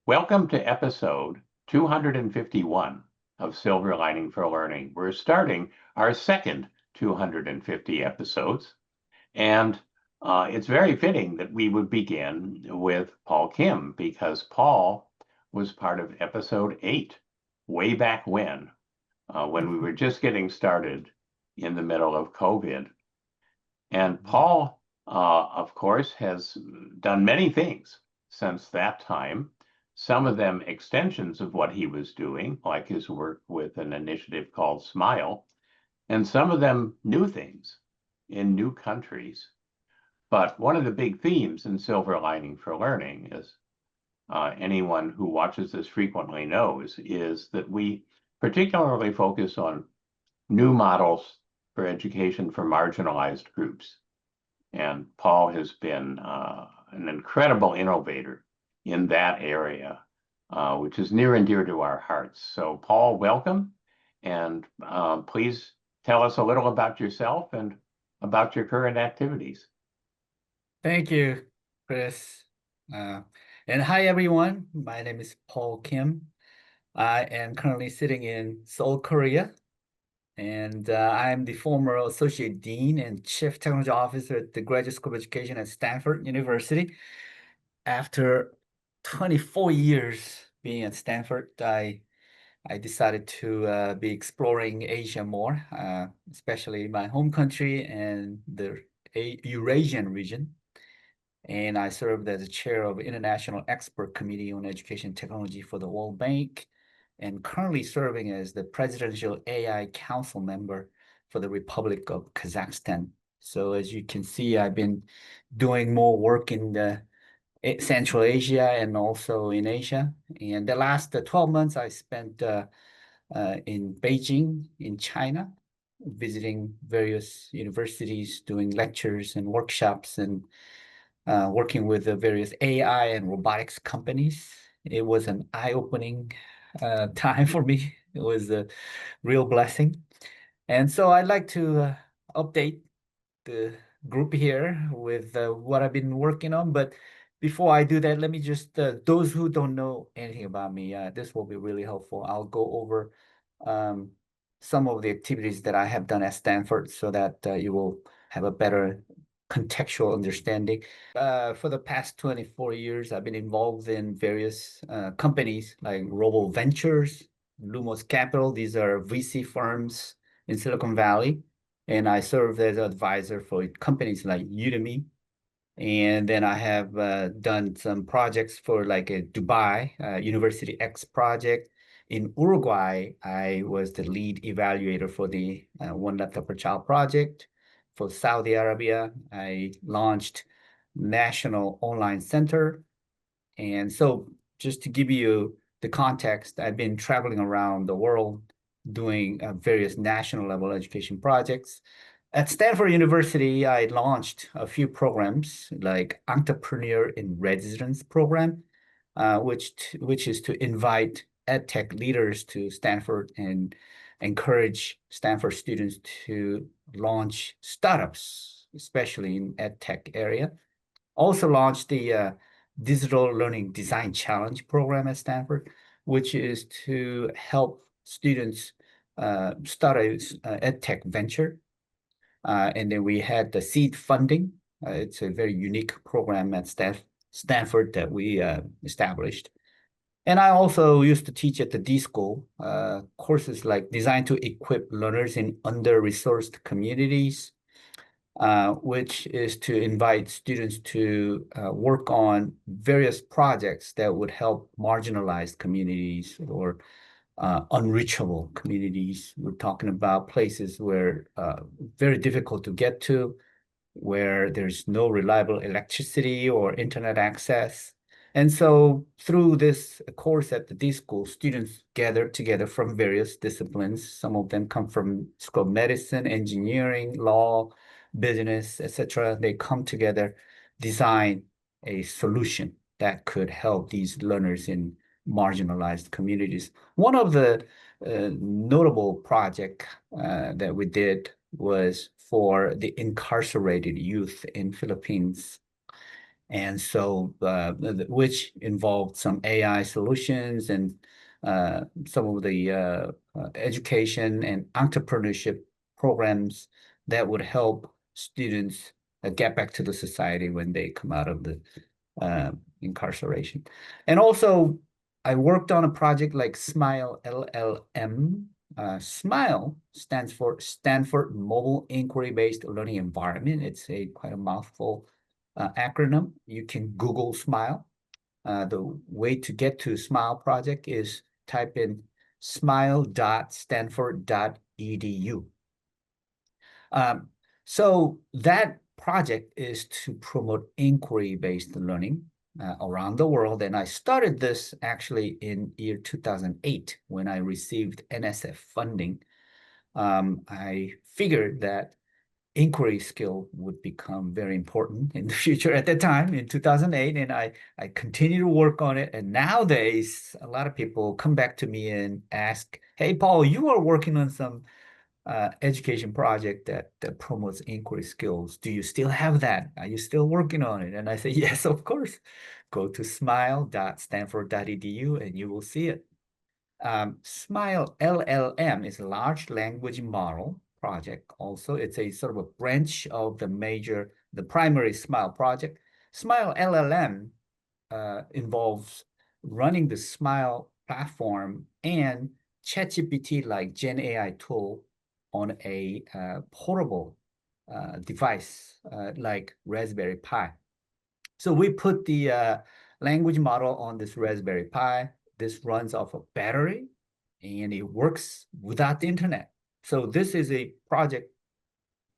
Welcome to episode 251 of Silver Lining for Learning. We're starting our second 250 episodes, and it's very fitting that we would begin with Paul Kim because Paul was part of episode 8 way back when we were just getting started in the middle of COVID. And Paul, of course, has done many things since that time, some of them extensions of what he was doing, like his work with an initiative called SMILE, and some of them new things in new countries. But one of the big themes in Silver Lining for Learning, as anyone who watches this frequently knows, is that we particularly focus on new models for education for marginalized groups. And Paul has been an incredible innovator in that area, which is near and dear to our hearts. So Paul, welcome. And please tell us a little about yourself and about your current activities. Thank you, Chris. And hi, everyone. My name is Paul Kim. I am currently sitting in Seoul, Korea, and I'm the former Associate Dean and Chief Technology Officer at the Graduate School of Education at Stanford University. After 24 years being at Stanford, I decided to be exploring Asia more, especially my home country and the Eurasian region. And I served as a chair of International Expert Committee on Education Technology for the World Bank, and currently serving as the Presidential AI Council member for the Republic of Kazakhstan. So as you can see, I've been doing more work in the Central Asia and also in Asia. And the last 12 months I spent in Beijing, in China, visiting various universities, doing lectures and workshops, and working with the various AI and robotics companies. It was an eye-opening time for me. It was a real blessing. And so I'd like to update the group here with what I've been working on. But before I do that, let me just, those who don't know anything about me, this will be really helpful. I'll go over um, some of the activities that I have done at Stanford so that you will have a better contextual understanding. For the past 24 years, I've been involved in various companies like Robo Ventures, Lumos Capital. These are VC firms in Silicon Valley. And I served as an advisor for companies like Udemy. And then I have done some projects for like a Dubai University X project. In Uruguay, I was the lead evaluator for the One Laptop per Child project. For Saudi Arabia, I launched National Online Center. And so just to give you the context, I've been traveling around the world doing various national level education projects. At Stanford University, I launched a few programs like Entrepreneur in Residence program, which is to invite EdTech leaders to Stanford and encourage Stanford students to launch startups, especially in EdTech area. Also launched the Digital Learning Design Challenge program at Stanford, which is to help students start a EdTech venture. And then we had the seed funding. It's a very unique program at Stanford that we established. And I also used to teach at the D School courses like designed to equip learners in under-resourced communities, which is to invite students to work on various projects that would help marginalized communities or unreachable communities. We're talking about places where very difficult to get to, where there's no reliable electricity or internet access. And so through this course at the D School, students gather together from various disciplines. Some of them come from School of Medicine, engineering, law, business, etc. They come together, design a solution that could help these learners in marginalized communities. One of the notable project that we did was for the incarcerated youth in Philippines. And so, which involved some AI solutions and some of the education and entrepreneurship programs that would help students get back to the society when they come out of the uh, incarceration. And also, I worked on a project like SMILE LLM. SMILE stands for Stanford Mobile Inquiry-Based Learning Environment. It's a quite a mouthful acronym. You can Google SMILE. The way to get to SMILE project is type in smile.stanford.edu. Um, so that project is to promote inquiry-based learning around the world. And I started this actually in year 2008 when I received NSF funding. I figured that inquiry skill would become very important in the future at that time in 2008. And I continue to work on it. And nowadays, a lot of people come back to me and ask, hey, Paul, you are working on some education project that promotes inquiry skills. Do you still have that? Are you still working on it? And I say, yes, of course. Go to smile.stanford.edu and you will see it. Smile LLM is a large language model project. Also, it's a sort of a branch of the primary Smile project. Smile LLM involves running the Smile platform and ChatGPT like Gen AI tool on a portable device like Raspberry Pi. So we put the language model on this Raspberry Pi. This runs off a battery and it works without the internet. So this is a project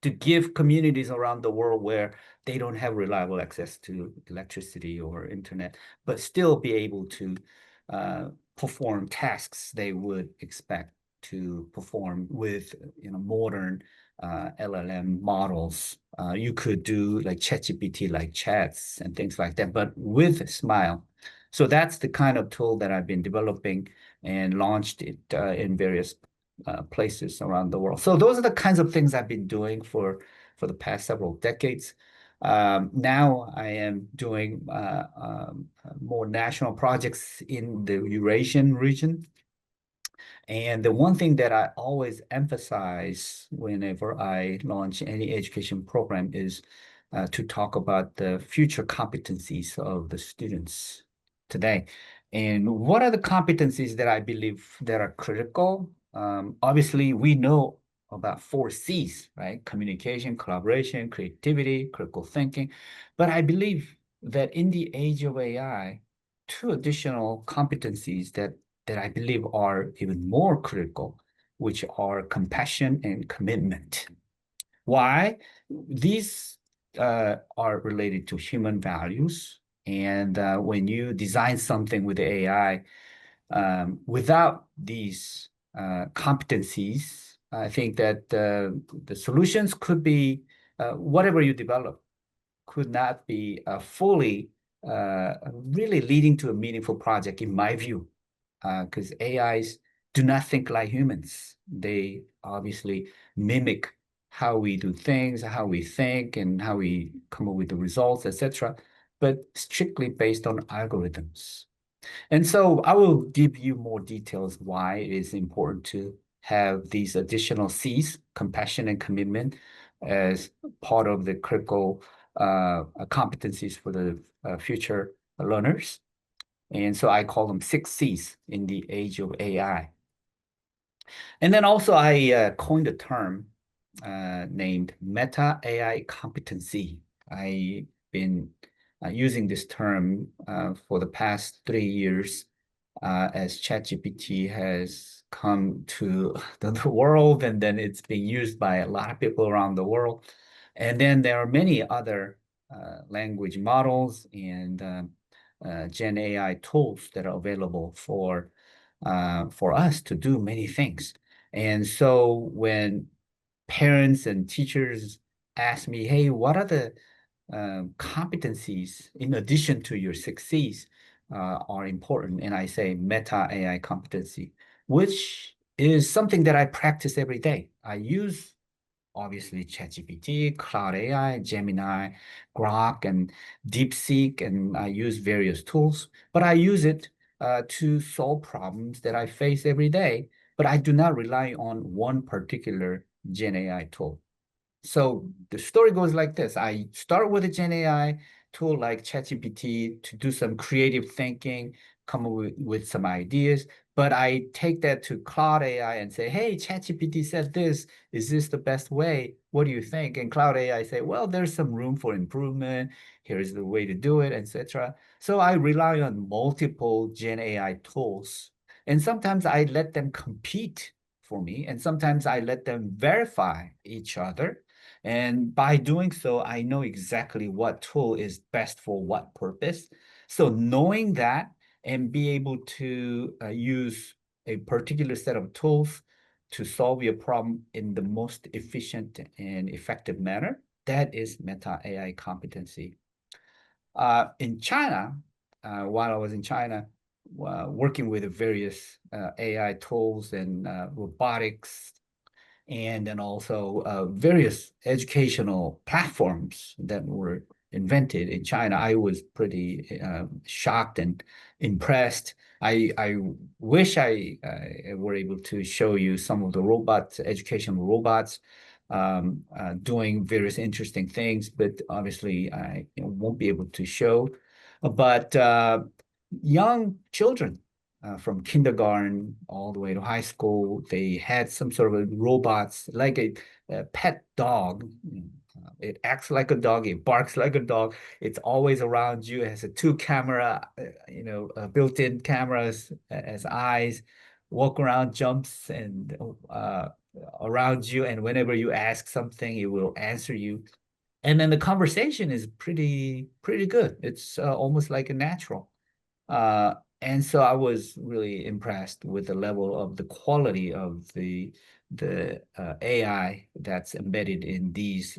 to give communities around the world where they don't have reliable access to electricity or internet, but still be able to perform tasks they would expect to perform with modern LLM models. You could do like ChatGPT like chats and things like that, but with Smile. So that's the kind of tool that I've been developing and launched it in various places around the world. So those are the kinds of things I've been doing for the past several decades. Now I am doing more national projects in the Eurasian region. And the one thing that I always emphasize whenever I launch any education program is to talk about the future competencies of the students today. And what are the competencies that I believe that are critical? Obviously, we know about 4 C's, right? Communication, collaboration, creativity, critical thinking. But I believe that in the age of AI, two additional competencies that I believe are even more critical, which are compassion and commitment. Why? These are related to human values. And when you design something with AI, without these competencies, I think that the solutions could be whatever you develop could not be fully really leading to a meaningful project, in my view, because AIs do not think like humans. They obviously mimic how we do things, how we think, and how we come up with the results, etc., but strictly based on algorithms. And so I will give you more details why it is important to have these additional C's, compassion and commitment, as part of the critical competencies for the future learners. And so I call them 6 C's in the age of AI. And then also I coined a term named Meta AI competency. I've been using this term for the past 3 years as ChatGPT has come to the world, and then it's being used by a lot of people around the world. And then there are many other language models and Gen AI tools that are available for us to do many things. And so when parents and teachers ask me, hey, what are the competencies in addition to your 6 C's are important? And I say meta AI competency, which is something that I practice every day. I use obviously ChatGPT, Cloud AI, Gemini, Grok, and DeepSeek, and I use various tools, but I use it to solve problems that I face every day. But I do not rely on one particular Gen AI tool. So the story goes like this. I start with a Gen AI tool like ChatGPT to do some creative thinking, come up with some ideas. But I take that to Cloud AI and say, hey, ChatGPT said this. Is this the best way? What do you think? And Cloud AI say, well, there's some room for improvement. Here's the way to do it, etc. So I rely on multiple Gen AI tools. And sometimes I let them compete for me, and sometimes I let them verify each other. And by doing so, I know exactly what tool is best for what purpose. So knowing that and be able to use a particular set of tools to solve your problem in the most efficient and effective manner, that is meta AI competency. In China, while I was in China, working with various AI tools and robotics and then also various educational platforms that were invented in China. I was pretty shocked and impressed. I wish I were able to show you some of the robots, educational robots, doing various interesting things, but obviously I won't be able to show. But young children from kindergarten all the way to high school. They had some sort of robots, like a pet dog. It acts like a dog. It barks like a dog. It's always around you. It has a two camera, built-in cameras as eyes. Walk around, jumps and around you, and whenever you ask something, it will answer you. And then the conversation is pretty good. It's almost like a natural. And so I was really impressed with the level of the quality of the AI that's embedded in these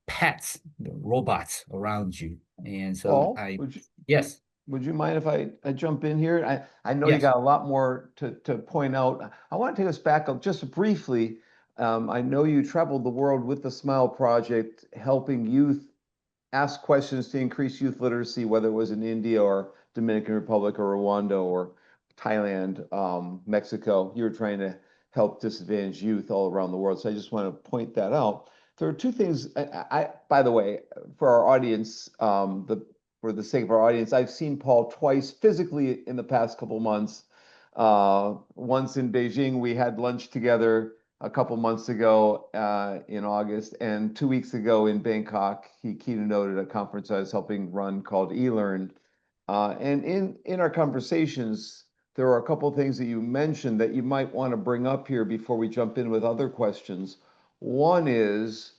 pets, the robots around you. And so Paul, yes, would you mind if I jump in here? I know you yes, got a lot more to point out. I want to take us back up just briefly. I know you traveled the world with the Smile Project, helping youth ask questions to increase youth literacy, whether it was in India or Dominican Republic or Rwanda or Thailand, Mexico. You were trying to help disadvantaged youth all around the world. So I just want to point that out. There are two things. By the way, for our audience, for the sake of our audience, I've seen Paul twice physically in the past couple months. Once in Beijing, we had lunch together a couple months ago in August, and 2 weeks ago in Bangkok, he keynoted a conference I was helping run called eLearn. And in our conversations, there are a couple of things that you mentioned that you might want to bring up here before we jump in with other questions. One is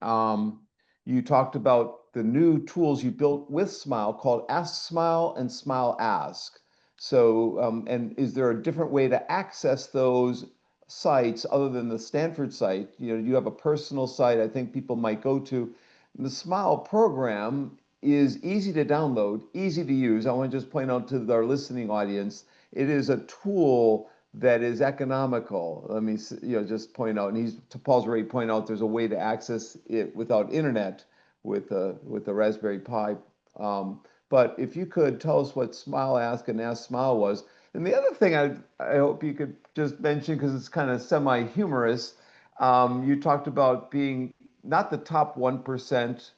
um, you talked about the new tools you built with Smile called Ask Smile and Smile Ask. So, and is there a different way to access those sites other than the Stanford site? You have a personal site I think people might go to. The Smile program is easy to download, easy to use. I want to just point out to our listening audience, it is a tool that is economical. Let me just point out, and Paul's already pointed out there's a way to access it without internet with the Raspberry Pi. But if you could tell us what Smile Ask and Ask Smile was. And the other thing I hope you could just mention, because it's kind of semi-humorous, you talked about being not the top 1%,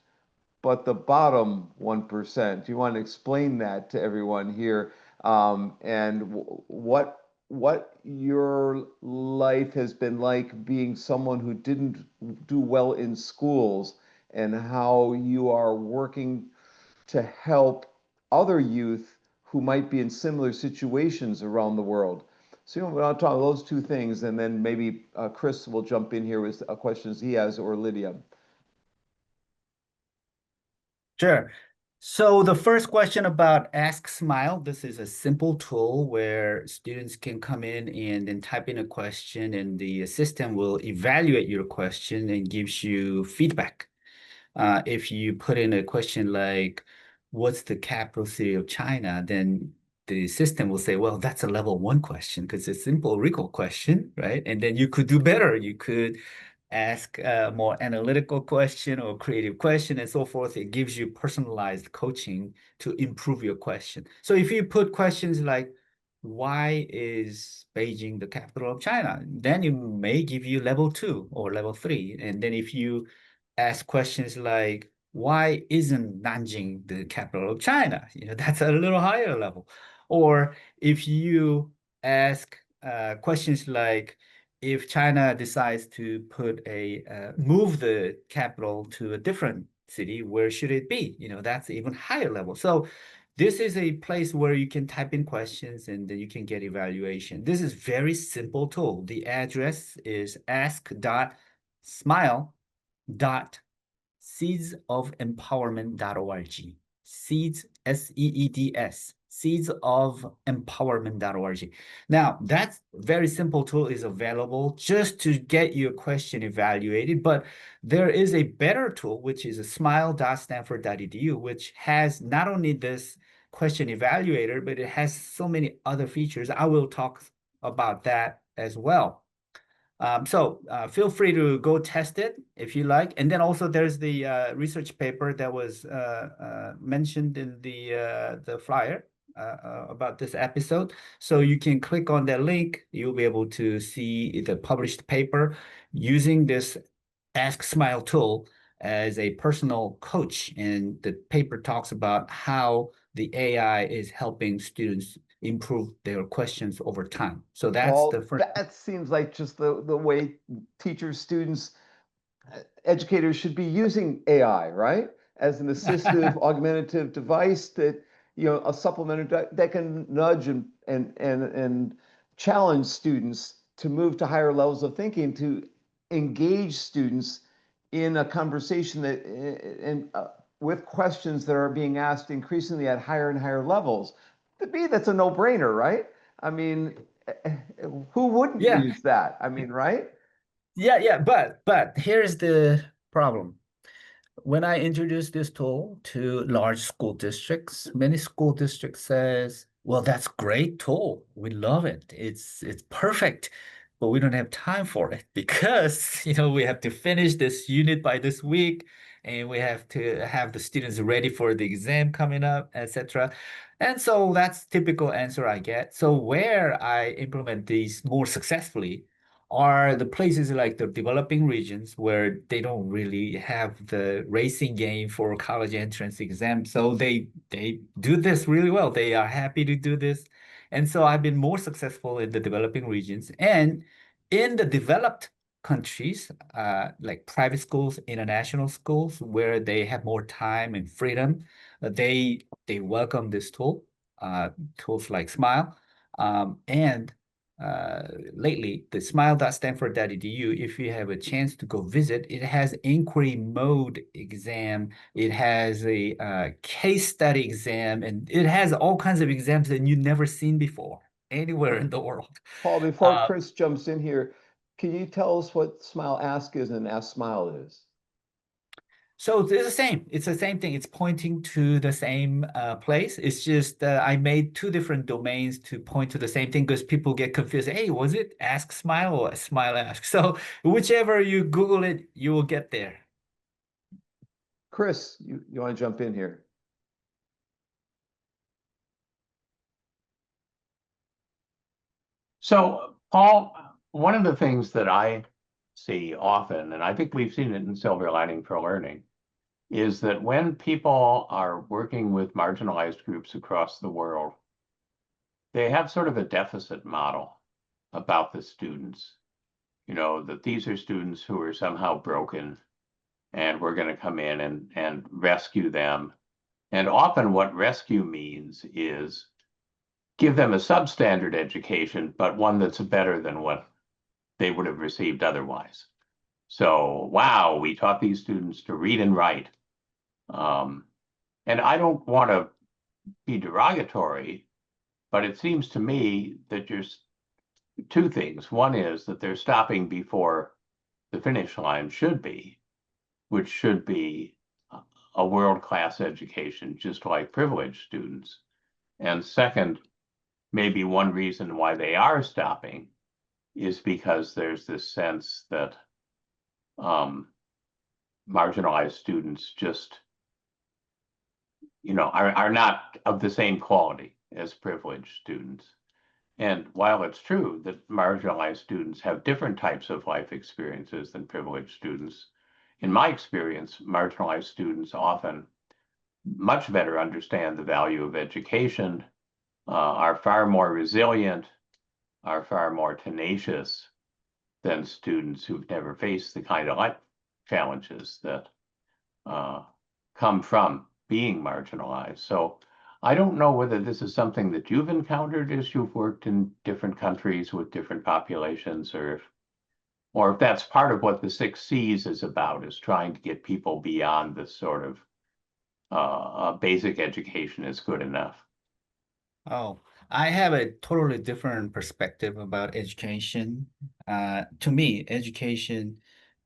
but the bottom 1%. Do you want to explain that to everyone here, and what your life has been like being someone who didn't do well in schools, and how you are working to help other youth who might be in similar situations around the world? So we'll talk about those two things, and then maybe Chris will jump in here with questions he has, or Lydia. sure. So the first question about Ask Smile, this is a simple tool where students can come in and then type in a question, and the system will evaluate your question and gives you feedback. If you put in a question like, what's the capital city of China? Then the system will say, well, that's a level 1 question because it's a simple recall question, right? And then you could do better. You could ask a more analytical question or creative question and so forth, it gives you personalized coaching to improve your question. So if you put questions like, why is Beijing the capital of China? Then it may give you level 2 or level 3. And then if you ask questions like, why isn't Nanjing the capital of China? That's a little higher level. Or if you ask questions like, if China decides to move the capital to a different city, where should it be? That's even higher level. So this is a place where you can type in questions and then you can get evaluation. This is very simple tool. The address is ask.smile.seedsofempowerment.org. Seeds, S-E-E-D-S, seedsofempowerment.org. Now, that very simple tool is available just to get your question evaluated, but there is a better tool, which is a smile.stanford.edu, which has not only this question evaluator, but it has so many other features. I will talk about that as well. So feel free to go test it if you like. And then also there's the research paper that was mentioned in the flyer about this episode. So you can click on that link. You'll be able to see the published paper using this Ask Smile tool as a personal coach. And the paper talks about how the AI is helping students improve their questions over time. So that's the Paul, first. that seems like just the way teachers, students, educators should be using AI, right? As an assistive, augmentative device that, a supplement that can nudge and challenge students to move to higher levels of thinking, to engage students in a conversation that and with questions that are being asked increasingly at higher and higher levels. To me, that's a no-brainer, right? I mean, who wouldn't Yeah, use that? I mean, right? yeah. But here's the problem. When I introduced this tool to large school districts, many school districts says, well, that's great tool. We love it. It's perfect, but we don't have time for it because, we have to finish this unit by this week and we have to have the students ready for the exam coming up, etc. And so that's typical answer I get. So where I implement these more successfully are the places like the developing regions where they don't really have the racing game for college entrance exam. So they do this really well. They are happy to do this. And so I've been more successful in the developing regions. And in the developed countries, like private schools, international schools, where they have more time and freedom, they welcome this tool, tools like Smile. And lately, the smile.stanford.edu, if you have a chance to go visit, it has inquiry mode exam, it has a case study exam, and it has all kinds of exams that you've never seen before anywhere in the world. Paul, before Chris jumps in here, can you tell us what Smile Ask is and Ask Smile is? So it's the same. It's the same thing. It's pointing to the same place. It's just I made two different domains to point to the same thing because people get confused. Hey, was it Ask Smile or Smile Ask? So whichever you Google it, you will get there. Chris, you want to jump in here? So, Paul, one of the things that I see often, and I think we've seen it in Silver Lining for Learning, is that when people are working with marginalized groups across the world, they have sort of a deficit model about the students. That these are students who are somehow broken and we're going to come in and rescue them. And often what rescue means is give them a substandard education, but one that's better than what they would have received otherwise. So, wow, we taught these students to read and write. And I don't want to be derogatory, but it seems to me that there's two things. One is that they're stopping before the finish line should be, which should be a world-class education, just like privileged students. And second, maybe one reason why they are stopping is because there's this sense that um, marginalized students just, are not of the same quality as privileged students. And while it's true that marginalized students have different types of life experiences than privileged students, in my experience, marginalized students often much better understand the value of education, are far more resilient, are far more tenacious than students who've never faced the kind of life challenges that uh, come from being marginalized. So I don't know whether this is something that you've encountered as you've worked in different countries with different populations, or if that's part of what the 6 C's is about, is trying to get people beyond this sort of basic education is good enough. Oh, I have a totally different perspective about education. To me, education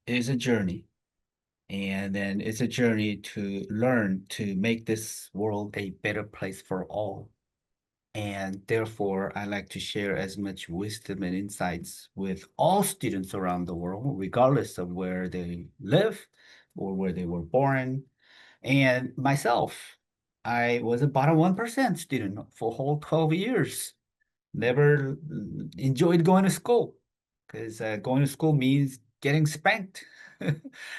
is a journey, and then it's a journey to learn to make this world a better place for all. And therefore, I like to share as much wisdom and insights with all students around the world, regardless of where they live or where they were born. And myself, I was a bottom 1% student for whole 12 years. Never enjoyed going to school because going to school means getting spanked.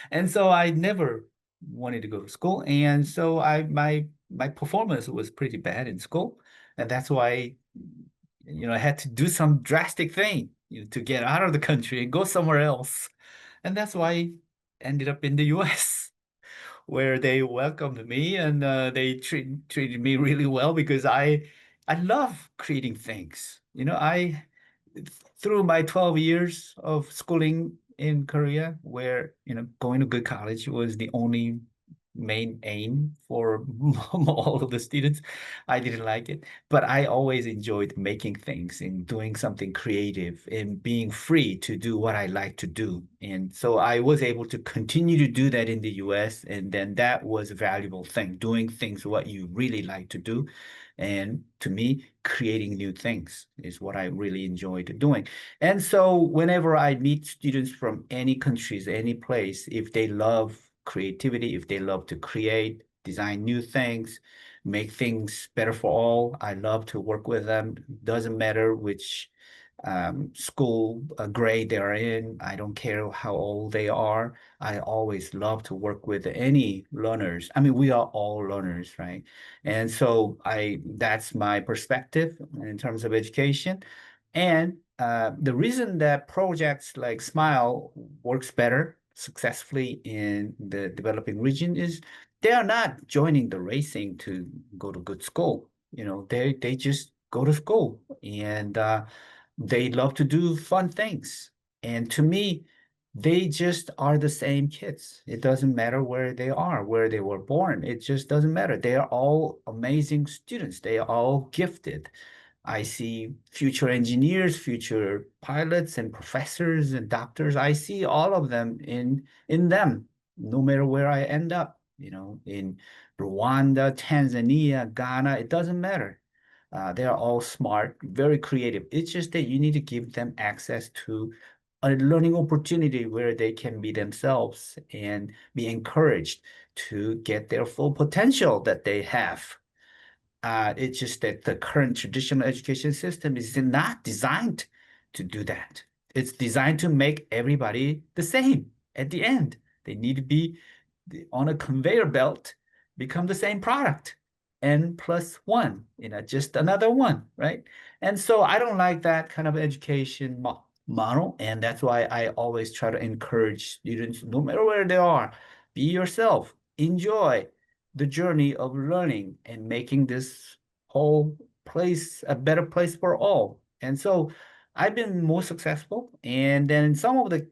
And so I never wanted to go to school. And so my performance was pretty bad in school. And that's why, I had to do some drastic thing, to get out of the country and go somewhere else. And that's why I ended up in the US, where they welcomed me and they treated me really well because I love creating things. I through my 12 years of schooling in Korea, where going to good college was the only main aim for all of the students. I didn't like it, but I always enjoyed making things and doing something creative and being free to do what I like to do. And so I was able to continue to do that in the US. And then that was a valuable thing, doing things what you really like to do. And to me, creating new things is what I really enjoyed doing. And so whenever I meet students from any countries, any place, if they love creativity, if they love to create, design new things, make things better for all, I love to work with them. Doesn't matter which school grade they're in. I don't care how old they are. I always love to work with any learners. I mean, we are all learners, right? And so that's my perspective in terms of education. And the reason that projects like Smile works better successfully in the developing region is they are not joining the racing to go to good school. They just go to school and they love to do fun things. And to me, they just are the same kids. It doesn't matter where they are, where they were born. It just doesn't matter. They are all amazing students. They are all gifted. I see future engineers, future pilots and professors and doctors. I see all of them in them, no matter where I end up, in Rwanda, Tanzania, Ghana, it doesn't matter. They are all smart, very creative. It's just that you need to give them access to a learning opportunity where they can be themselves and be encouraged to get their full potential that they have. It's just that the current traditional education system is not designed to do that. It's designed to make everybody the same at the end. They need to be on a conveyor belt, become the same product, n plus one, just another one, right? And so I don't like that kind of education model, and that's why I always try to encourage students, no matter where they are, be yourself, enjoy the journey of learning and making this whole place a better place for all. And so I've been more successful. And then some of the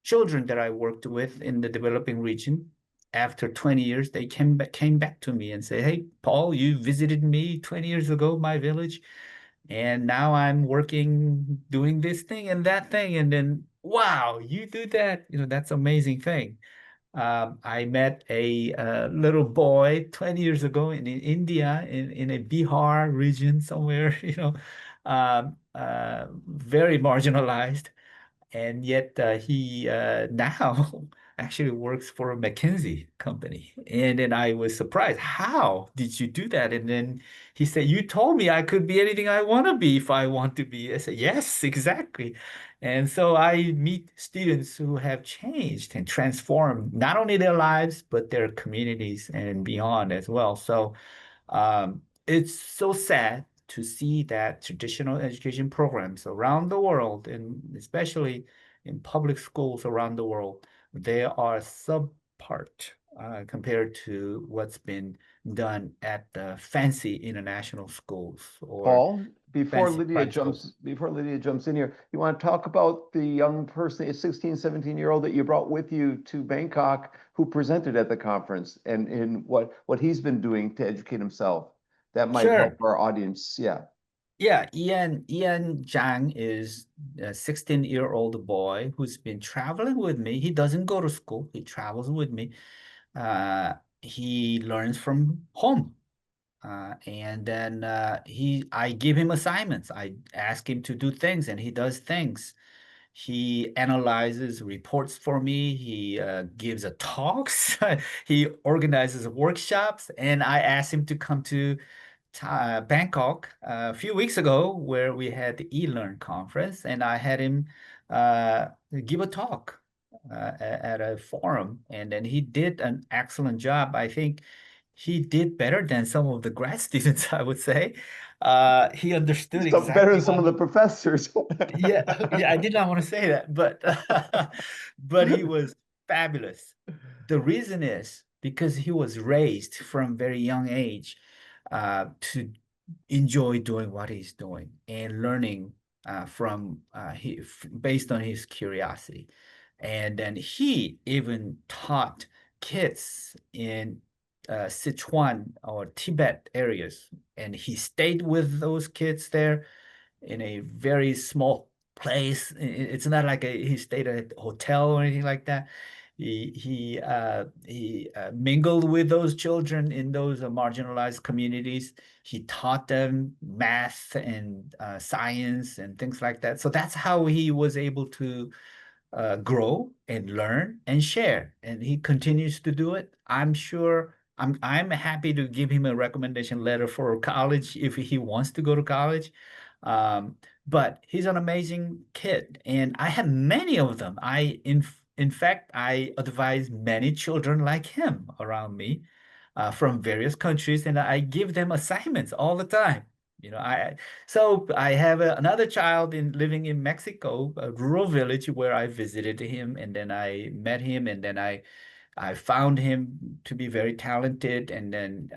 children that I worked with in the developing region, after 20 years, they came back to me and say, "Hey, Paul, you visited me 20 years ago, my village, and now I'm working doing this thing and that thing." And then, wow, you do that. That's amazing thing. I met a little boy 20 years ago in India, in a Bihar region somewhere, very marginalized. and yet he now actually works for a McKinsey company. And then I was surprised, how did you do that? And then he said, you told me I could be anything I want to be if I want to be. I said, yes, exactly. And so I meet students who have changed and transformed not only their lives, but their communities and beyond as well. So it's so sad to see that traditional education programs around the world, and especially in public schools around the world, they are subpart compared to what's been done at the fancy international schools or Paul, fancy private schools. before Lydia jumps in here, you want to talk about the young person, a 16, 17-year-old that you brought with you to Bangkok who presented at the conference and what he's been doing to educate himself. That might help Sure. our audience. Yeah. Yeah, Ian Zhang is a 16-year-old boy who's been traveling with me. He doesn't go to school. He travels with me. He learns from home. And then I give him assignments. I ask him to do things, and he does things. He analyzes reports for me. He gives a talks. He organizes workshops, and I asked him to come to Bangkok a few weeks ago, where we had the eLearn conference, and I had him uh, give a talk at a forum, and then he did an excellent job. I think he did better than some of the grad students, I would say. He understood Better exactly than some of the professors. yeah, yeah, I did not want to say that, but but he was fabulous. The reason is because he was raised from very young age to enjoy doing what he's doing and learning from based on his curiosity. And then he even taught kids in Sichuan or Tibet areas, and he stayed with those kids there in a very small place. It's not like he stayed at a hotel or anything like that. He mingled with those children in those marginalized communities. He taught them math and science and things like that. So that's how he was able to grow and learn and share. And he continues to do it. I'm sure I'm happy to give him a recommendation letter for college if he wants to go to college. Um, but he's an amazing kid, and I have many of them. In fact, I advise many children like him around me from various countries, and I give them assignments all the time. You know, so I have another child living in Mexico, a rural village where I visited him, and then I met him, and then I found him to be very talented, and then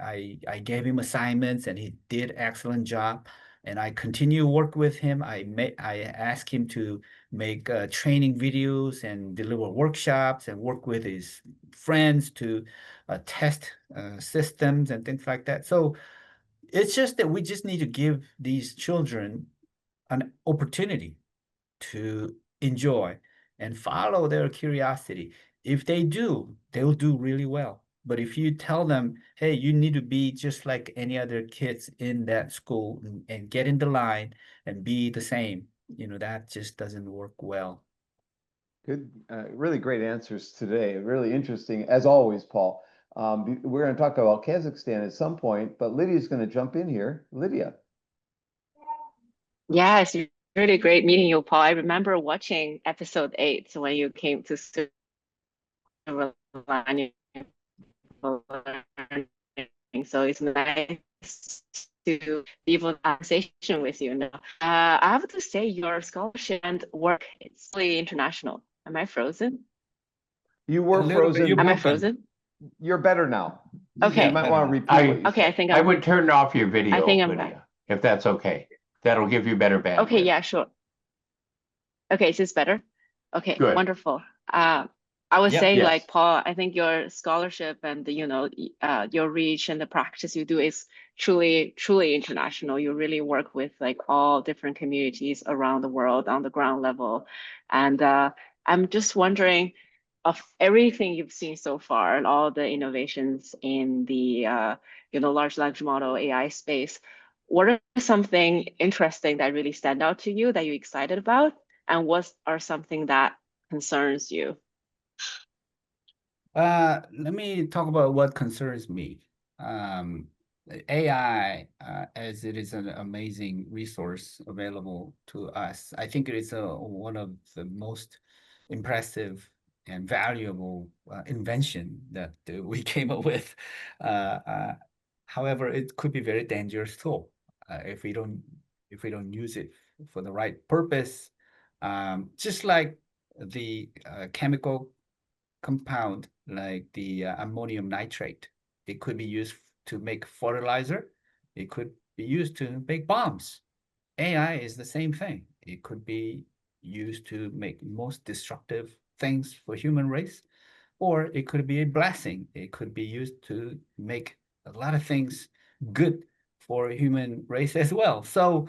I gave him assignments, and he did excellent job. And I continue to work with him. I asked him to make training videos and deliver workshops and work with his friends to test systems and things like that. So it's just that we just need to give these children an opportunity to enjoy and follow their curiosity. If they do, they'll do really well. But if you tell them, hey, you need to be just like any other kids in that school and get in the line and be the same, that just doesn't work well. Good, really great answers today. Really interesting, as always, Paul. We're going to talk about Kazakhstan at some point, but Lydia's going to jump in here. Lydia. Yeah, it's really great meeting you, Paul. I remember watching episode 8 when you came to silver lining for learning. So it's nice to be able to conversation with you now. I have to say your scholarship and work is really international. Am I frozen? You were A little bit, frozen. you're Am I broken. frozen? You're better now. You Okay. might want to repeat I- what you Okay, I said. think I would turn off your video, think I'm Lydia, if that's okay. That'll give you better bandwidth. okay, yeah, sure. Okay, is this better? Okay, Good. wonderful. I was Yeah. saying, Yes. like, Paul, I think your scholarship and your reach and the practice you do is truly, truly international. You really work with like all different communities around the world on the ground level. And I'm just wondering, of everything you've seen so far and all the innovations in the large language model AI space, what are something interesting that really stand out to you that you're excited about? and what are something that concerns you? Let me talk about what concerns me. AI, as it is an amazing resource available to us, I think it is one of the most impressive and valuable invention that we came up with. Uh, uh, However, it could be very dangerous tool if we don't use it for the right purpose. Just like the chemical compound like the ammonium nitrate. It could be used to make fertilizer. It could be used to make bombs. AI is the same thing. It could be used to make most destructive things for human race, or it could be a blessing. It could be used to make a lot of things good for human race as well. So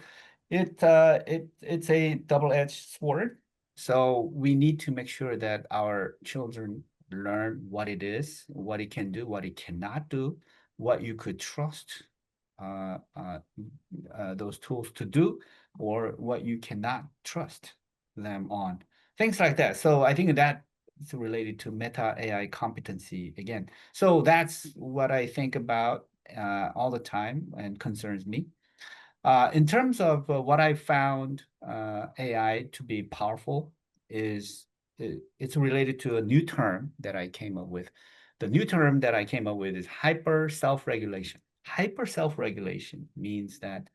it's a double-edged sword. So we need to make sure that our children learn what it is, what it can do, what it cannot do, what you could trust uh, uh, those tools to do, or what you cannot trust them on. Things like that. So I think that is related to meta AI competency again. So that's what I think about all the time and concerns me. In terms of what I found AI to be powerful is it's related to a new term that I came up with. The new term that I came up with is hyper self-regulation. Hyper self-regulation means that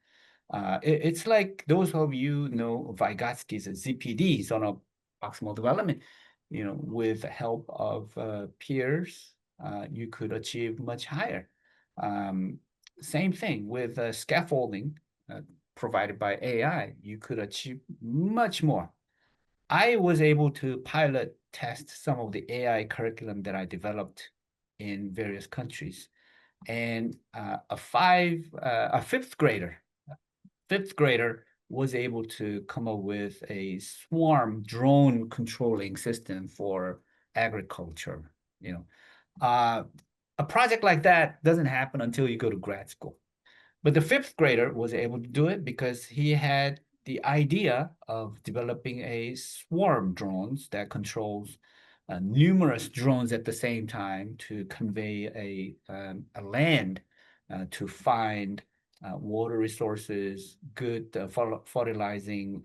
it's like those of you know Vygotsky's ZPDs on a proximal development. You know, with the help of peers, you could achieve much higher. Um, Same thing with scaffolding uh, provided by AI. You could achieve much more. I was able to pilot test some of the AI curriculum that I developed in various countries, and a fifth grader was able to come up with a swarm drone controlling system for agriculture. You know, a project like that doesn't happen until you go to grad school. But the fifth grader was able to do it because he had the idea of developing a swarm drones that controls numerous drones at the same time to convey a land to find water resources, good fertilizing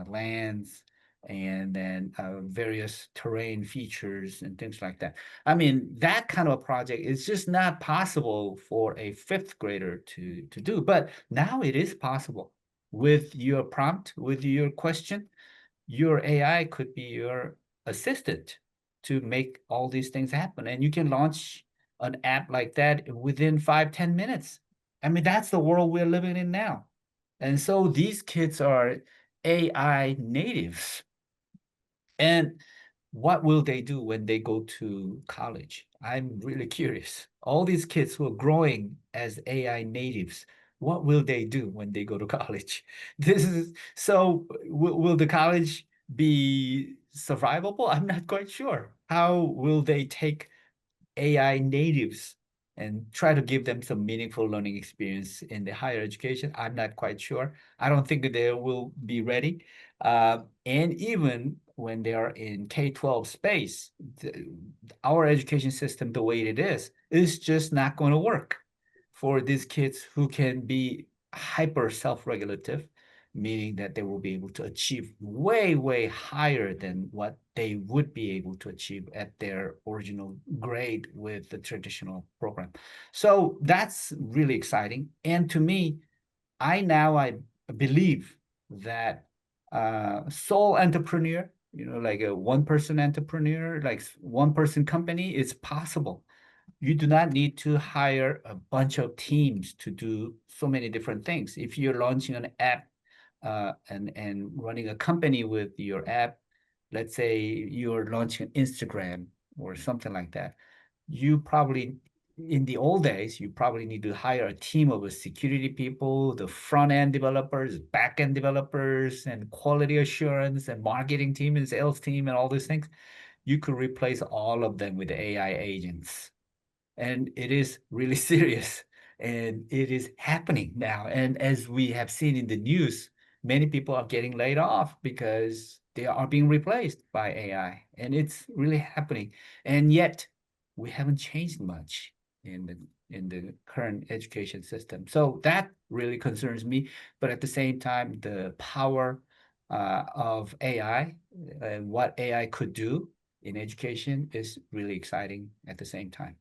lands, and then various terrain features and things like that. I mean, that kind of a project is just not possible for a fifth grader to do, but now it is possible. With your prompt, with your question, your AI could be your assistant to make all these things happen. And you can launch an app like that within 5-10 minutes. I mean, that's the world we're living in now. And so these kids are AI natives. And what will they do when they go to college? I'm really curious. All these kids who are growing as AI natives, what will they do when they go to college? This is so will the college be survivable? I'm not quite sure. How will they take AI natives and try to give them some meaningful learning experience in the higher education? I'm not quite sure. I don't think they will be ready. And even when they are in K-12 space, our education system, the way it is just not going to work for these kids who can be hyper self-regulative, meaning that they will be able to achieve way, way higher than what they would be able to achieve at their original grade with the traditional program. So that's really exciting. And to me, I believe that sole entrepreneur, you know, like a one-person entrepreneur, like one-person company, is possible. You do not need to hire a bunch of teams to do so many different things. If you're launching an app and running a company with your app, let's say you're launching Instagram or something like that, you probably, in the old days, you probably need to hire a team of security people, the front end developers, back end developers, and quality assurance and marketing team and sales team and all these things. You could replace all of them with AI agents. And it is really serious. And it is happening now. And as we have seen in the news, many people are getting laid off because they are being replaced by AI, and it's really happening. And yet, we haven't changed much in the current education system. So that really concerns me. But at the same time, the power of AI and what AI could do in education is really exciting at the same time.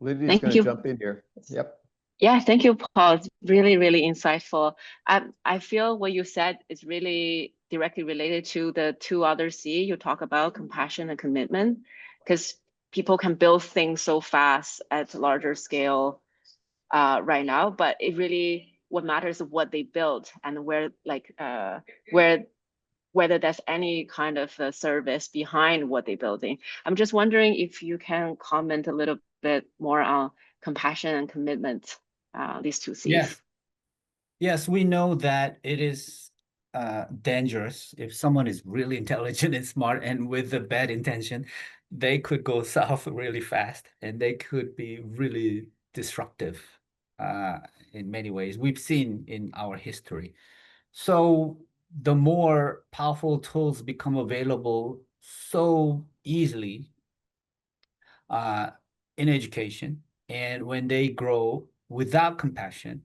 Lydia's Thank going to you. jump in here. Yep. Yeah, thank you, Paul. It's really, really insightful. I feel what you said is really directly related to the two other C you talk about, compassion and commitment, because people can build things so fast at larger scale right now, but it really what matters is what they build and where whether there's any kind of service behind what they're building. I'm just wondering if you can comment a little bit more on compassion and commitment, these two C's. Yes. Yes, we know that it is dangerous if someone is really intelligent and smart and with a bad intention, they could go south really fast and they could be really disruptive uh, in many ways. We've seen in our history. So the more powerful tools become available so easily uh, in education, and when they grow without compassion,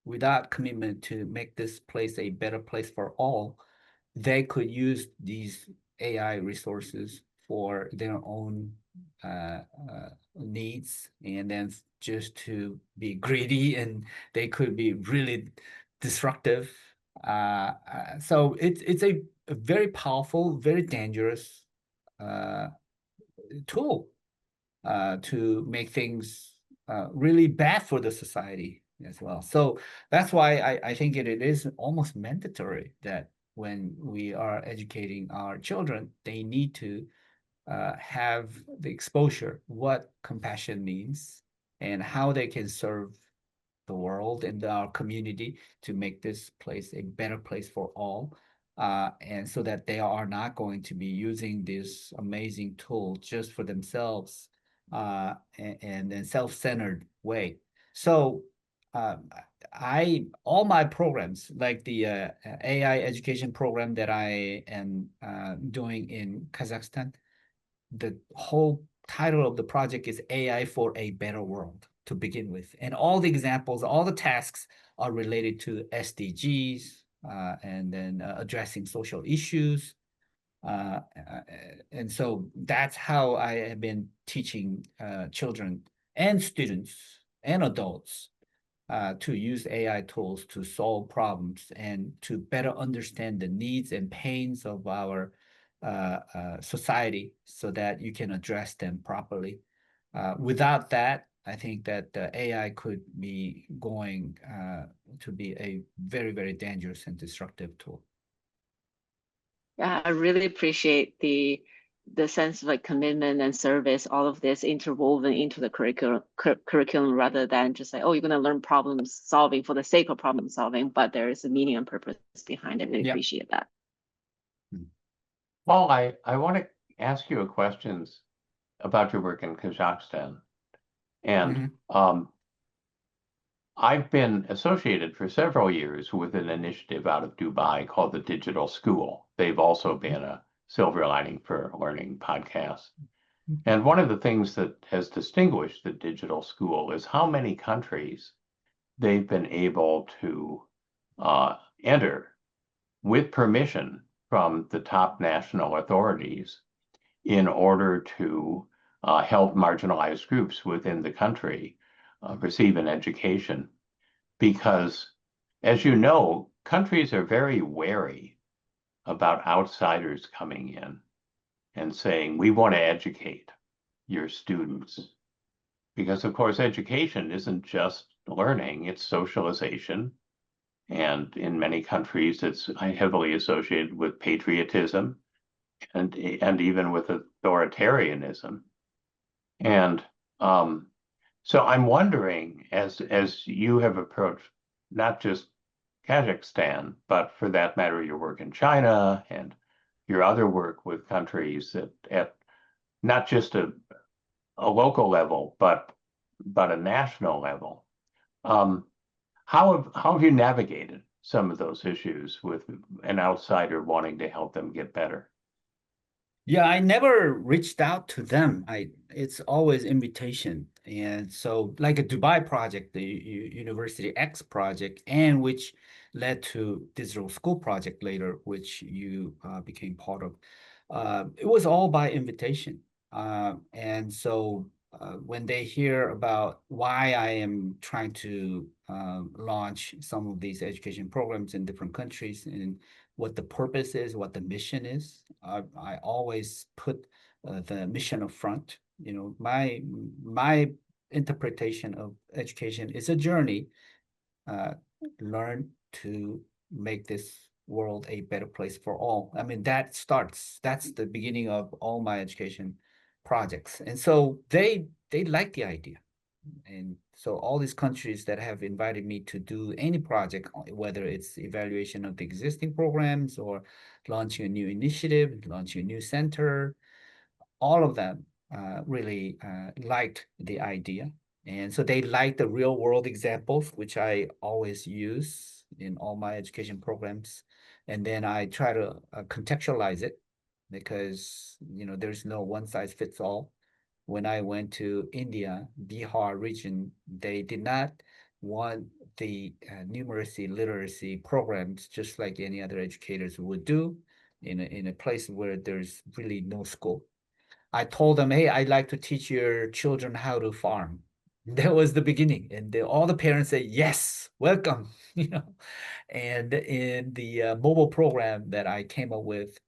without commitment to make this place a better place for all, they could use these AI resources for their own needs, and then just to be greedy, and they could be really destructive. So it's a very powerful, very dangerous uh, tool to make things really bad for the society as well. So that's why I think it is almost mandatory that when we are educating our children, they need to have the exposure, what compassion means, and how they can serve the world and our community to make this place a better place for all. And so that they are not going to be using this amazing tool just for themselves and then self-centered way. So all my programs, like the AI education program that I am doing in Kazakhstan, the whole title of the project is AI for a Better World to begin with. And all the examples, all the tasks are related to SDGs and then addressing social issues. And so that's how I have been teaching children and students and adults to use AI tools to solve problems and to better understand the needs and pains of our society so that you can address them properly. Without that, I think that the AI could be going to be a very, very dangerous and destructive tool. Yeah, I really appreciate the sense of like commitment and service, all of this interwoven into the curriculum rather than just like, oh, you're going to learn problem solving for the sake of problem solving, but there is a meaning and purpose behind it. I Yeah. appreciate that. Paul, I want to ask you a questions about your work in Kazakhstan. And I've been associated for several years with an initiative out of Dubai called the Digital School. They've also been a Silver Lining for Learning podcast. And one of the things that has distinguished the Digital School is how many countries they've been able to enter with permission from the top national authorities in order to help marginalized groups within the country receive an education. Because, as you know, countries are very wary about outsiders coming in and saying, we want to educate your students. Because, of course, education isn't just learning, it's socialization. And in many countries, it's heavily associated with patriotism and even with authoritarianism. And so I'm wondering, as you have approached not just Kazakhstan, but for that matter, your work in China and your other work with countries at not just a local level, but a national level. How have you navigated some of those issues with an outsider wanting to help them get better? Yeah, I never reached out to them. It's always invitation. And so like a Dubai project, the University X project, and which led to Digital School project later, which you became part of. It was all by invitation. And so when they hear about why I am trying to launch some of these education programs in different countries and what the purpose is, what the mission is. I always put the mission up front. You know, my interpretation of education is a journey. Uh, Learn to make this world a better place for all. I mean, that's the beginning of all my education projects. And so they like the idea. And so all these countries that have invited me to do any project, whether it's evaluation of the existing programs or launching a new initiative, launching a new center, all of them really liked the idea. And so they like the real world examples, which I always use in all my education programs. And then I try to contextualize it because, you know, there's no one size fits all. When I went to India, Bihar region, they did not want the numeracy literacy programs just like any other educators would do in a place where there's really no school. I told them, hey, I'd like to teach your children how to farm. That was the beginning. And all the parents say, yes, welcome, you know. And in the mobile program that I came up with,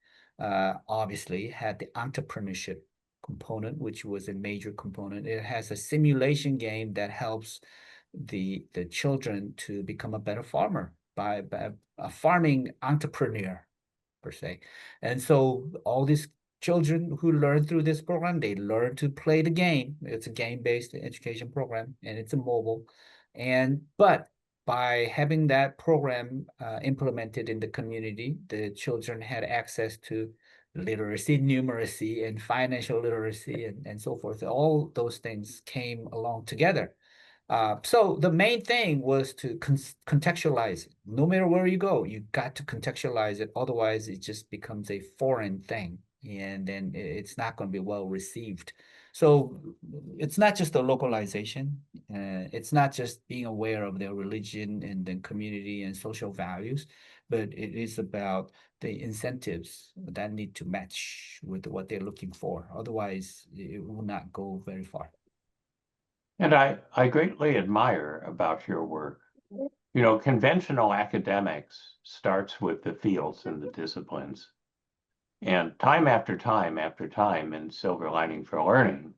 obviously had the entrepreneurship component, which was a major component. It has a simulation game that helps the children to become a better farmer by a farming entrepreneur per se. And so all these children who learn through this program, they learn to play the game. It's a game-based education program and it's a mobile. But by having that program implemented in the community, the children had access to literacy, numeracy, and financial literacy and so forth. All those things came along together. So the main thing was to contextualize it. No matter where you go, you got to contextualize it. Otherwise, it just becomes a foreign thing, and then it's not going to be well received. So it's not just the localization. It's not just being aware of their religion and then community and social values, but it is about the incentives that need to match with what they're looking for. Otherwise, it will not go very far. And I greatly admire about your work. You know, conventional academics starts with the fields and the disciplines. And time after time after time in Silver Lining for Learning,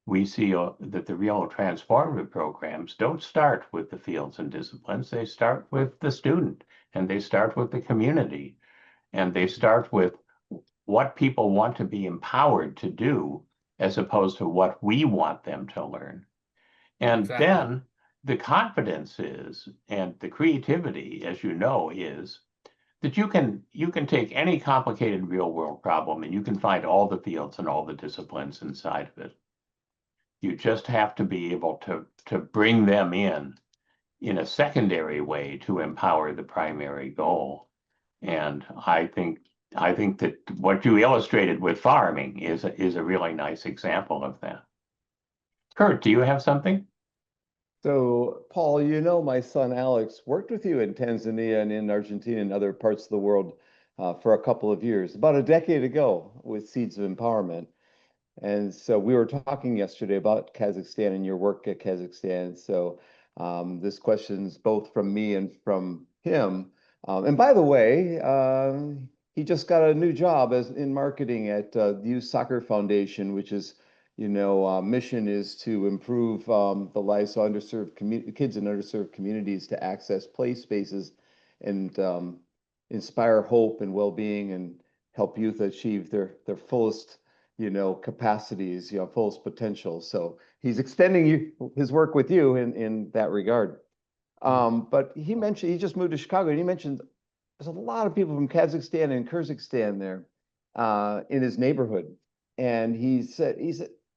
we see that the real transformative programs don't start with the fields and disciplines. They start with the student and they start with the community and they start with what people want to be empowered to do as opposed to what we want them to learn. And Exactly. then the confidence is, and the creativity, as you know, is that you can take any complicated real world problem and you can find all the fields and all the disciplines inside of it. You just have to be able to bring them in a secondary way to empower the primary goal. And I think that what you illustrated with farming is a really nice example of that. Kurt, do you have something? So, Paul, you know, my son Alex worked with you in Tanzania and in Argentina and other parts of the world for a couple of years, about a decade ago with Seeds of Empowerment. And so we were talking yesterday about Kazakhstan and your work at Kazakhstan. So this question's both from me and from him. And by the way, he just got a new job as in marketing at the Youth Soccer Foundation, which is, you know, mission is to improve the lives of underserved kids in underserved communities to access play spaces and inspire hope and well-being and help youth achieve their fullest, you know, capacities, you know, fullest potential. So he's extending his work with you in that regard. But he mentioned he just moved to Chicago, and he mentioned there's a lot of people from Kazakhstan and Kyrgyzstan there in his neighborhood, and he said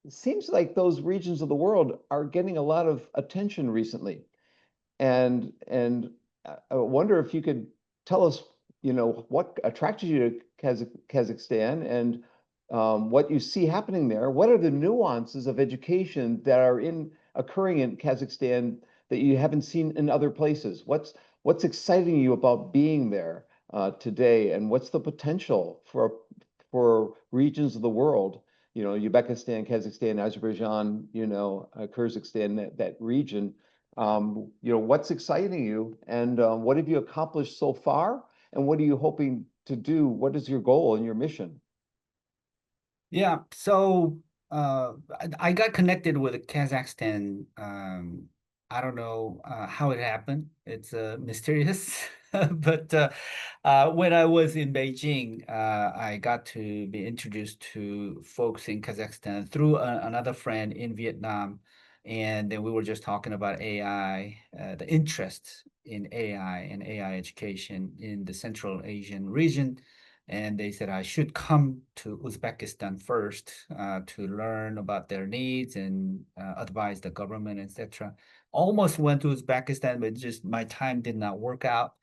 it seems like those regions of the world are getting a lot of attention recently, and I wonder if you could tell us, what attracted you to Kazakhstan and what you see happening there. What are the nuances of education that are occurring in Kazakhstan that you haven't seen in other places? What's exciting you about being there today, and what's the potential for regions of the world? Uzbekistan, Kazakhstan, Azerbaijan, Kyrgyzstan, that region. What's exciting you, and what have you accomplished so far, and what are you hoping to do? What is your goal and your mission? Yeah, so I got connected with Kazakhstan. I don't know how it happened. It's mysterious. But when I was in Beijing, I got to be introduced to folks in Kazakhstan through another friend in Vietnam. And then we were just talking about AI, the interest in AI and AI education in the Central Asian region. And they said I should come to Uzbekistan first to learn about their needs and advise the government, etc. Almost went to Uzbekistan, but just my time did not work out.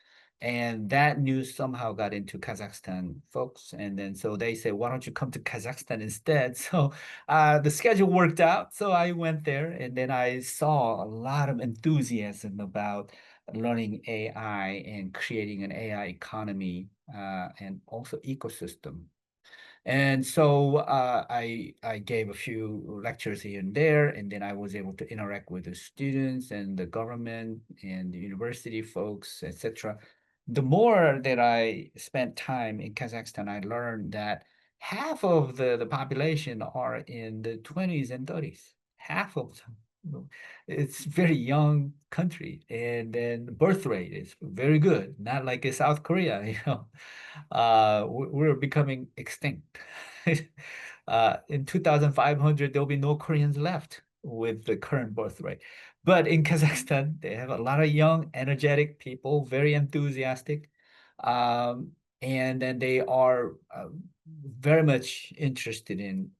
And that news somehow got into Kazakhstan folks. And then so they said, why don't you come to Kazakhstan instead? So the schedule worked out. So I went there, and then I saw a lot of enthusiasm about learning AI and creating an AI economy and also ecosystem. And so I gave a few lectures here and there, and then I was able to interact with the students and the government and the university folks, etc. The more that I spent time in Kazakhstan, I learned that half of the population are in the 20s and 30s. Half of them. It's very young country, and then birth rate is very good, not like in South Korea, we're becoming extinct. In 2500, there'll be no Koreans left with the current birth rate. But in Kazakhstan, they have a lot of young, energetic people, very enthusiastic. Um, and then they are very much interested in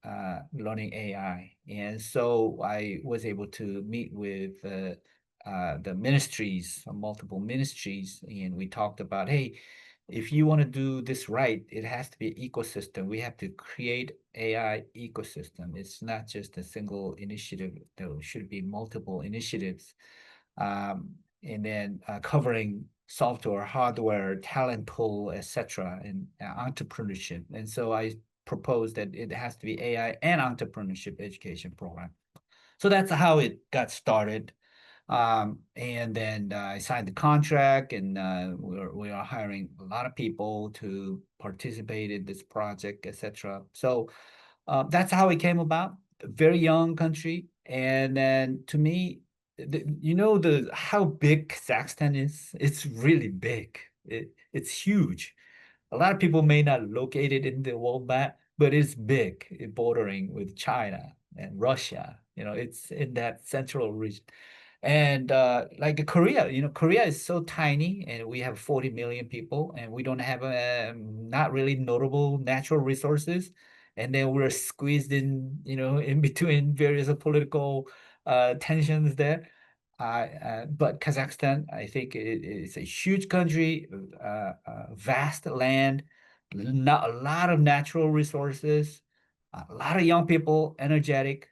learning AI. And so I was able to meet with the ministries, multiple ministries, and we talked about, hey, if you want to do this right, it has to be an ecosystem. We have to create AI ecosystem. It's not just a single initiative. There should be multiple initiatives, and then covering software, hardware, talent pool, etc., and entrepreneurship. And so I proposed that it has to be AI and entrepreneurship education program. So that's how it got started. And then I signed the contract, and we are hiring a lot of people to participate in this project, etc. So that's how it came about. A very young country, and then to me, the how big Kazakhstan is. It's really big. It's huge. A lot of people may not locate it in the world map, but it's big, bordering with China and Russia. It's in that central region. And like Korea, Korea is so tiny, and we have 40 million people, and we don't have not really notable natural resources. And then we're squeezed in between various political tensions there. But Kazakhstan, I think it's a huge country, vast land, not a lot of natural resources, a lot of young people, energetic,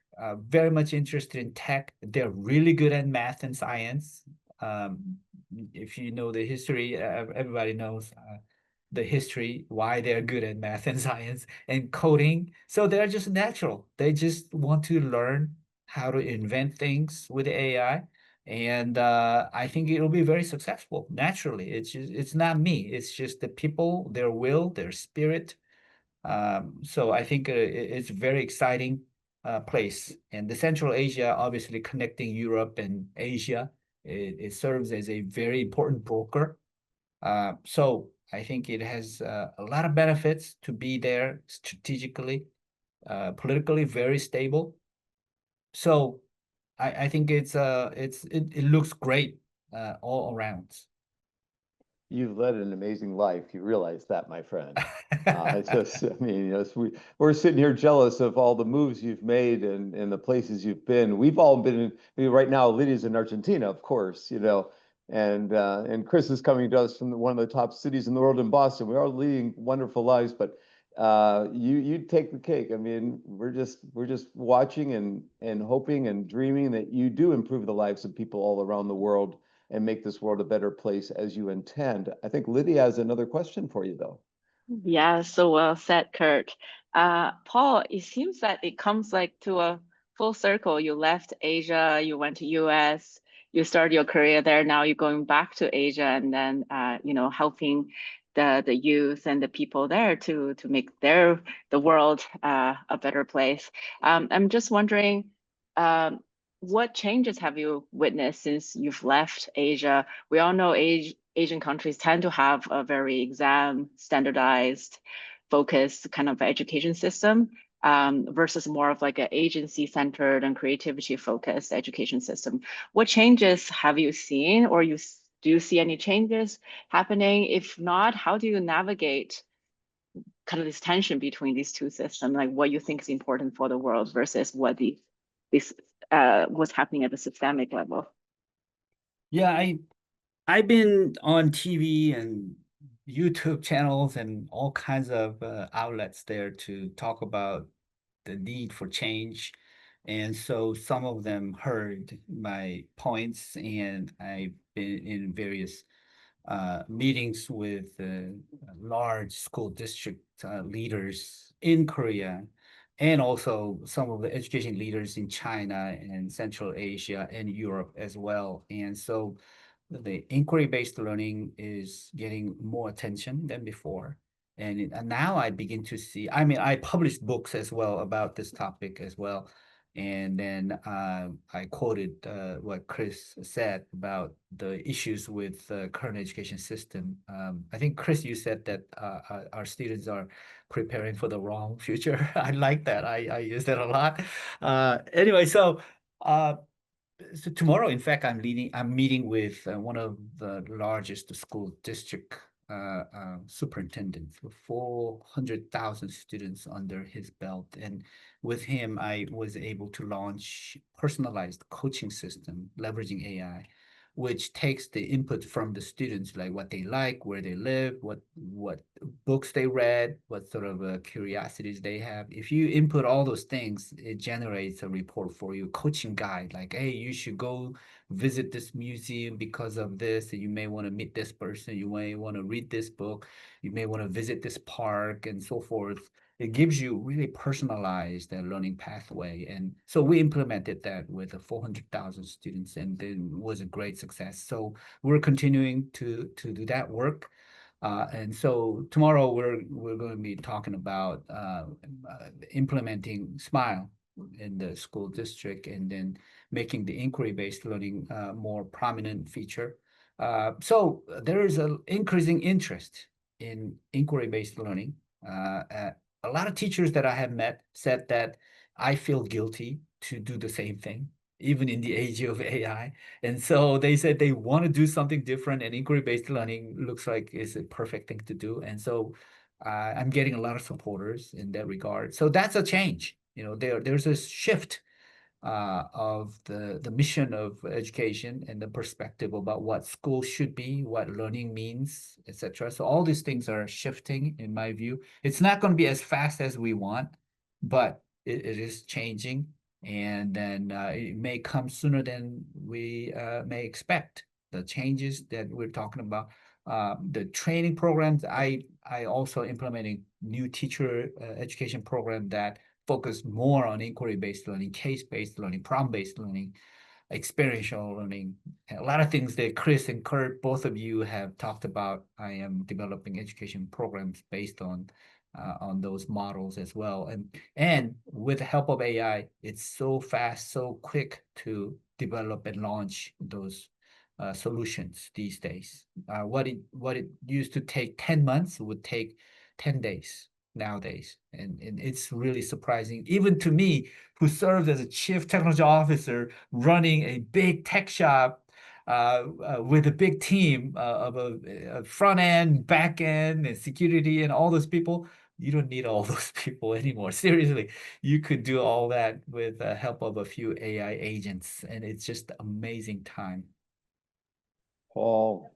very much interested in tech. They're really good at math and science. If you know the history, everybody knows the history, why they're good at math and science and coding. So they're just natural. They just want to learn how to invent things with AI. And I think it'll be very successful naturally. It's not me. It's just the people, their will, their spirit. So I think it's a very exciting place. And the Central Asia, obviously connecting Europe and Asia, it serves as a very important broker. So I think it has a lot of benefits to be there strategically, politically very stable. So I think it looks great all around. You've led an amazing life. You realize that, my friend. I mean, we're sitting here jealous of all the moves you've made and the places you've been. We've all been right now, Lydia's in Argentina, of course, And Chris is coming to us from one of the top cities in the world in Boston. We are leading wonderful lives, but you take the cake. I mean, we're just watching and hoping and dreaming that you do improve the lives of people all around the world and make this world a better place as you intend. I think Lydia has another question for you, though. Yeah, so well said, Kurt. Paul, it seems that it comes like to a full circle. You left Asia, you went to US, you started your career there. Now you're going back to Asia, and then helping the youth and the people there to make the world a better place. I'm just wondering, what changes have you witnessed since you've left Asia? We all know Asian countries tend to have a very exam standardized focused kind of education system, versus more of like an agency centered and creativity focused education system. What changes have you seen, or do you see any changes happening? If not, how do you navigate kind of this tension between these two systems, like what you think is important for the world versus what this what's happening at the systemic level? Yeah, I've been on TV and YouTube channels and all kinds of outlets there to talk about the need for change. And so some of them heard my points, and I've been in various meetings with large school district leaders in Korea, and also some of the education leaders in China and Central Asia and Europe as well. And so the inquiry-based learning is getting more attention than before. And now I begin to see, I mean, I published books as well about this topic as well. And then I quoted what Chris said about the issues with the current education system. I think, Chris, you said that our students are preparing for the wrong future. I like that. I use that a lot. Anyway, so tomorrow, in fact, I'm meeting with one of the largest school district superintendents with 400,000 students under his belt. And with him, I was able to launch personalized coaching system leveraging AI, which takes the input from the students, like what they like, where they live, what books they read, what sort of curiosities they have. If you input all those things, it generates a report for you, coaching guide, like, hey, you should go visit this museum because of this, and you may want to meet this person, you may want to read this book, you may want to visit this park, and so forth. It gives you really personalized learning pathway. And so we implemented that with 400,000 students, and it was a great success. So we're continuing to do that work. And so tomorrow we're going to be talking about implementing Smile in the school district, and then making the inquiry-based learning more prominent feature. So there is an increasing interest in inquiry-based learning. A lot of teachers that I have met said that I feel guilty to do the same thing, even in the age of AI. And so they said they want to do something different, and inquiry-based learning looks like it's a perfect thing to do. And so I'm getting a lot of supporters in that regard. So that's a change. There's a shift of the mission of education and the perspective about what school should be, what learning means, etc. So all these things are shifting, in my view. It's not going to be as fast as we want, but it is changing, and then it may come sooner than we may expect. The changes that we're talking about, the training programs, I also implementing new teacher education program that focus more on inquiry-based learning, case-based learning, problem-based learning, experiential learning. A lot of things that Chris and Kurt, both of you have talked about. I am developing education programs based on those models as well. And with the help of AI, it's so fast, so quick to develop and launch those solutions these days. What it used to take 10 months would take 10 days nowadays. And it's really surprising, even to me, who served as a chief technology officer running a big tech shop with a big team of a front end, back end, and security, and all those people. You don't need all those people anymore. Seriously, you could do all that with the help of a few AI agents, and it's just amazing time. Paul.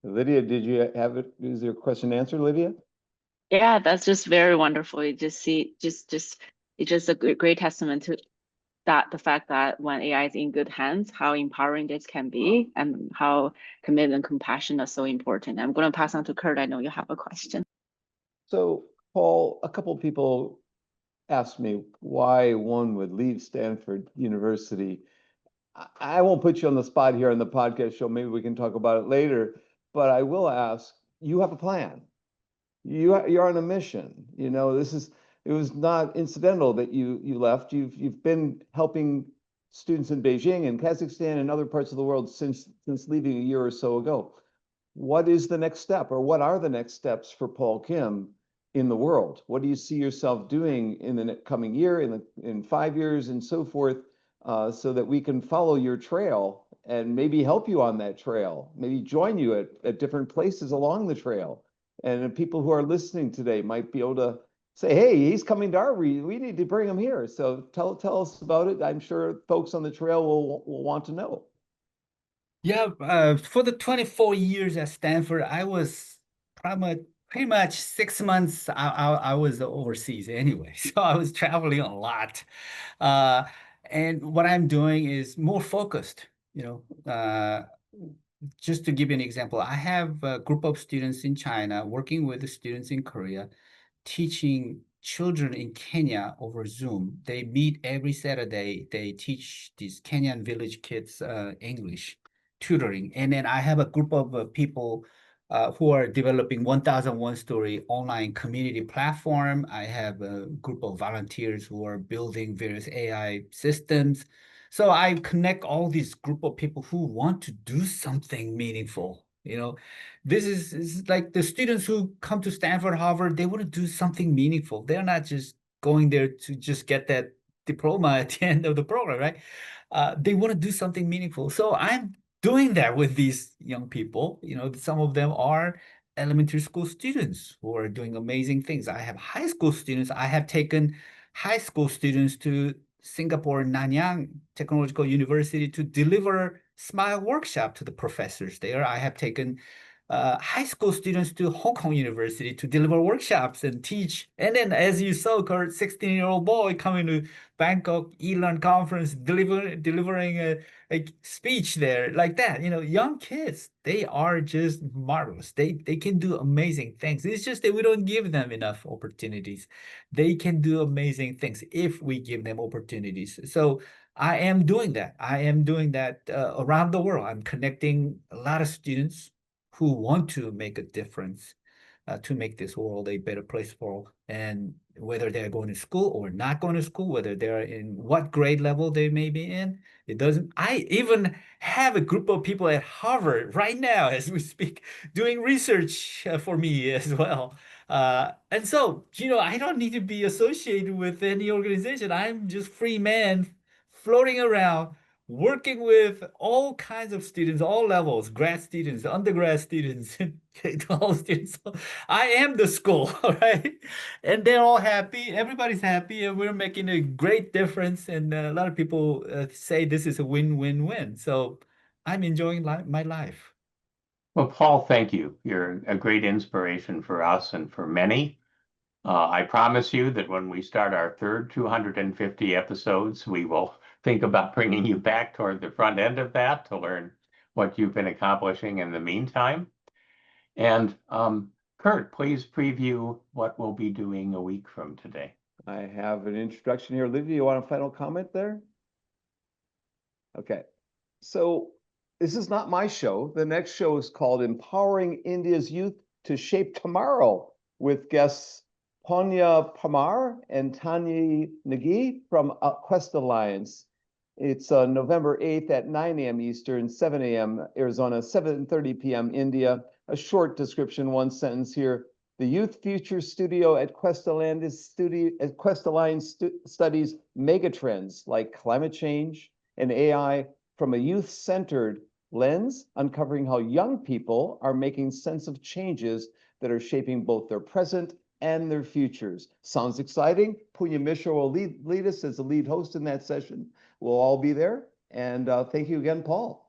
Lydia, did you have it? Is your question answered, Lydia? Yeah, that's just very wonderful. You just see, it's just a great testament to that the fact that when AI is in good hands, how empowering this can be, and how commitment and compassion are so important. I'm going to pass on to Kurt. I know you have a question. So, Paul, a couple people asked me why one would leave Stanford University. I won't put you on the spot here on the podcast show. Maybe we can talk about it later. But I will ask, you have a plan. You're on a mission. You know, it was not incidental that you left. You've been helping students in Beijing and Kazakhstan and other parts of the world since leaving a year or so ago. What is the next step, or what are the next steps for Paul Kim in the world? What do you see yourself doing in the coming year, in 5 years, and so forth, so that we can follow your trail and maybe help you on that trail, maybe join you at different places along the trail? And people who are listening today might be able to say, hey, he's coming to our region. We need to bring him here. So tell us about it. I'm sure folks on the trail will want to know. Yeah, for the 24 years at Stanford, I was pretty much 6 months I was overseas anyway. So I was traveling a lot. Uh, and what I'm doing is more focused, just to give you an example, I have a group of students in China working with the students in Korea, teaching children in Kenya over Zoom. They meet every Saturday. They teach these Kenyan village kids English tutoring. And then I have a group of people who are developing 1001 Story online community platform. I have a group of volunteers who are building various AI systems. So I connect all these group of people who want to do something meaningful. This is like the students who come to Stanford, Harvard, they want to do something meaningful. They're not just going there to just get that diploma at the end of the program, right? They want to do something meaningful. So I'm doing that with these young people. Some of them are elementary school students who are doing amazing things. I have high school students. I have taken high school students to Singapore Nanyang Technological University to deliver Smile workshop to the professors there. I have taken high school students to Hong Kong University to deliver workshops and teach. And then, as you saw, Kurt, 16-year-old boy coming to Bangkok eLearn conference, delivering a speech there like that. Young kids, they are just marvelous. They can do amazing things. It's just that we don't give them enough opportunities. They can do amazing things if we give them opportunities. So I am doing that. I am doing that around the world. I'm connecting a lot of students who want to make a difference to make this world a better place for all. And whether they're going to school or not going to school, whether they're in what grade level they may be in, it doesn't. I even have a group of people at Harvard right now as we speak doing research for me as well. And so, I don't need to be associated with any organization. I'm just free man floating around working with all kinds of students, all levels, grad students, undergrad students, all students. I am the school, all right? And they're all happy. Everybody's happy, and we're making a great difference. And a lot of people say this is a win-win-win. So I'm enjoying my life. Well, Paul, thank you. You're a great inspiration for us and for many. I promise you that when we start our third 250 episodes, we will think about bringing you back toward the front end of that to learn what you've been accomplishing in the meantime. And Kurt, please preview what we'll be doing a week from today. I have an introduction here. Olivia, you want a final comment there? Okay. So this is not my show. The next show is called Empowering India's Youth to Shape Tomorrow with guests Ponya Pamar and Tanya Nagi from Quest Alliance. It's November 8th at 9 a.m. Eastern, 7 a.m. Arizona, 7:30 p.m. India. A short description, one sentence here. The Youth Future Studio at Quest Alliance studies megatrends like climate change and AI from a youth-centered lens, uncovering how young people are making sense of changes that are shaping both their present and their futures. Sounds exciting. Punya Mishra will lead us as the lead host in that session. We'll all be there. And thank you again, Paul.